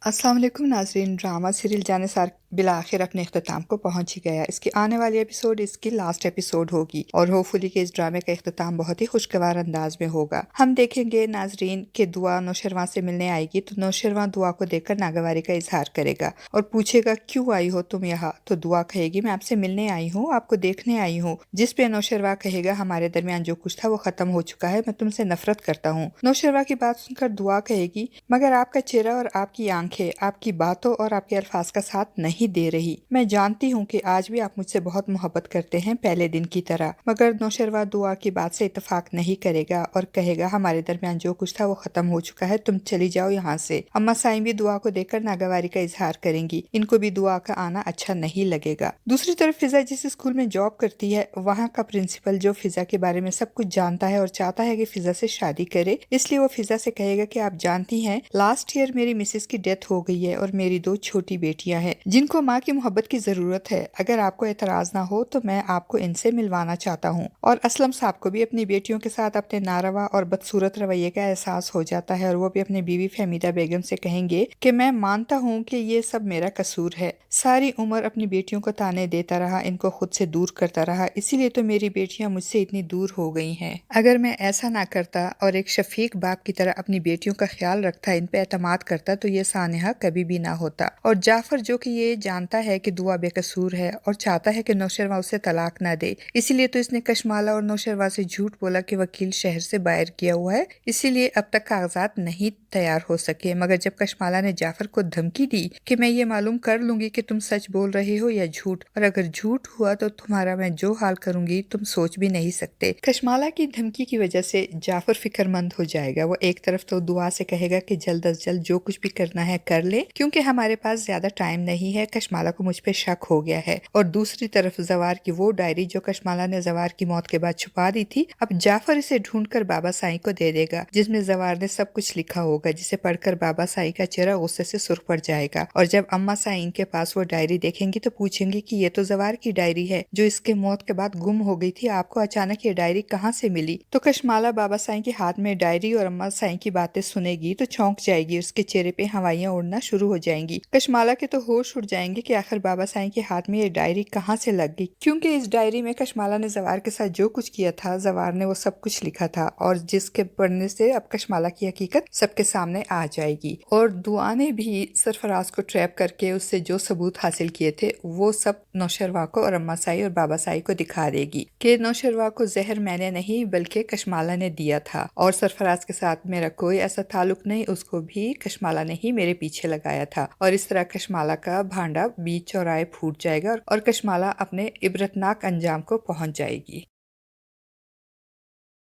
अस्सलाम वालेकुम नाज़रीन। ड्रामा सीरियल जानिसार बिलाखिर अपने इख्तिताम को पहुंच ही गया। इसकी आने वाली एपिसोड इसकी लास्ट एपिसोड होगी और होपफुली कि इस ड्रामे का इख्तिताम बहुत ही खुशगवार अंदाज में होगा। हम देखेंगे नाज़रीन कि दुआ नौशरवां से मिलने आएगी तो नौशरवां दुआ को देखकर नागवारी का इजहार करेगा और पूछेगा क्यों आई हो तुम यहाँ। तो दुआ कहेगी मैं आपसे मिलने आई हूँ, आपको देखने आई हूँ। जिस पे नौशरवा कहेगा हमारे दरमियान जो कुछ था वो खत्म हो चुका है, मैं तुमसे नफरत करता हूँ। नौशरवा की बात सुनकर दुआ कहेगी मगर आपका चेहरा और आपकी आंखें आपकी बातों और आपके अल्फाज का साथ नहीं दे रही। मैं जानती हूँ कि आज भी आप मुझसे बहुत मोहब्बत करते हैं पहले दिन की तरह। मगर नौशरवा दुआ की बात से इत्तेफाक नहीं करेगा और कहेगा हमारे दरमियान जो कुछ था वो खत्म हो चुका है, तुम चली जाओ यहाँ से। अम्मा साईं भी दुआ को देखकर नागवारी का इजहार करेंगी। इनको भी दुआ का आना अच्छा नहीं लगेगा। दूसरी तरफ फिजा जिस स्कूल में जॉब करती है वहाँ का प्रिंसिपल जो फिजा के बारे में सब कुछ जानता है और चाहता है कि फिजा से शादी करे, इसलिए वो फिजा से कहेगा कि आप जानती हैं लास्ट ईयर मेरी मिसेस की डेथ हो गई है और मेरी 2 छोटी बेटियां हैं जिनको माँ की मोहब्बत की जरूरत है। अगर आपको एतराज ना हो तो मैं आपको इनसे मिलवाना चाहता हूँ। और असलम साहब को भी अपनी बेटियों के साथ अपने नारवा और बदसूरत रवैये का एहसास हो जाता है और वो भी अपनी बीवी फहमीदा बेगम से कहेंगे कि मैं मानता हूँ कि ये सब मेरा कसूर है। सारी उम्र अपनी बेटियों को ताने देता रहा, इनको खुद से दूर करता रहा, इसीलिए तो मेरी बेटियां मुझसे इतनी दूर हो गई हैं। अगर मैं ऐसा ना करता और एक शफीक बाप की तरह अपनी बेटियों का ख्याल रखता, इन पे एतमाद करता तो ये सानेहा कभी भी ना होता। और जाफर जो कि ये जानता है कि दुआ बेकसूर है और चाहता है कि नौशरवा उसे तलाक ना दे, इसीलिए तो इसने कशमाला और नौशरवा से झूठ बोला कि वकील शहर से बाहर किया हुआ है, इसीलिए अब तक कागजात नहीं तैयार हो सके। मगर जब कशमाला ने जाफर को धमकी दी कि मैं ये मालूम कर लूंगी कि तुम सच बोल रहे हो या झूठ, और अगर झूठ हुआ तो तुम्हारा मैं जो हाल करूंगी तुम सोच भी नहीं सकते। कशमाला की धमकी की वजह से जाफर फिक्रमंद हो जाएगा। वो एक तरफ तो दुआ से कहेगा कि जल्द अज जल्द जो कुछ भी करना है कर ले क्योंकि हमारे पास ज्यादा टाइम नहीं है, कशमाला को मुझ पे शक हो गया है। और दूसरी तरफ जवार की वो डायरी जो कशमाला ने जवार की मौत के बाद छुपा दी थी, अब जाफर इसे ढूंढकर बाबा साईं को दे देगा जिसमें जवार ने सब कुछ लिखा होगा, जिसे पढ़कर बाबा साईं का चेहरा गुस्से से सुर्ख पड़ जाएगा। और जब अम्मा साईं के पास वो डायरी देखेंगी तो पूछेंगी कि ये तो जवार की डायरी है जो इसके मौत के बाद गुम हो गई थी, आपको अचानक ये डायरी कहाँ से मिली? तो कशमाला बाबा साईं के हाथ में डायरी और अम्मा साईं की बातें सुनेगी तो चौंक जाएगी, उसके चेहरे पे हवाइयां उड़ना शुरू हो जाएंगी। कशमाला के तो होश उड़ जाएंगे कि आखिर बाबा साईं के हाथ में ये डायरी कहाँ से लग गई, क्योंकि इस डायरी में कशमाला ने जवार के साथ जो कुछ किया था जवार ने वो सब कुछ लिखा था और जिसके पढ़ने से अब कशमाला की हकीकत सबके सामने आ जाएगी। और दुआ ने भी सरफराज को ट्रैप करके उससे जो सबूत हासिल किए थे वो सब नौशरवा को और अम्मा साई और बाबा साई को दिखा देगी कि नौशरवा को जहर मैंने नहीं बल्कि कशमाला ने दिया था और सरफराज के साथ मेरा कोई ऐसा ताल्लुक नहीं, उसको भी कशमाला ने ही मेरे पीछे लगाया था। और इस तरह कशमाला का भांडा बीच चौराहे फूट जाएगा और कशमाला अपने इबरतनाक अंजाम को पहुंच जाएगी।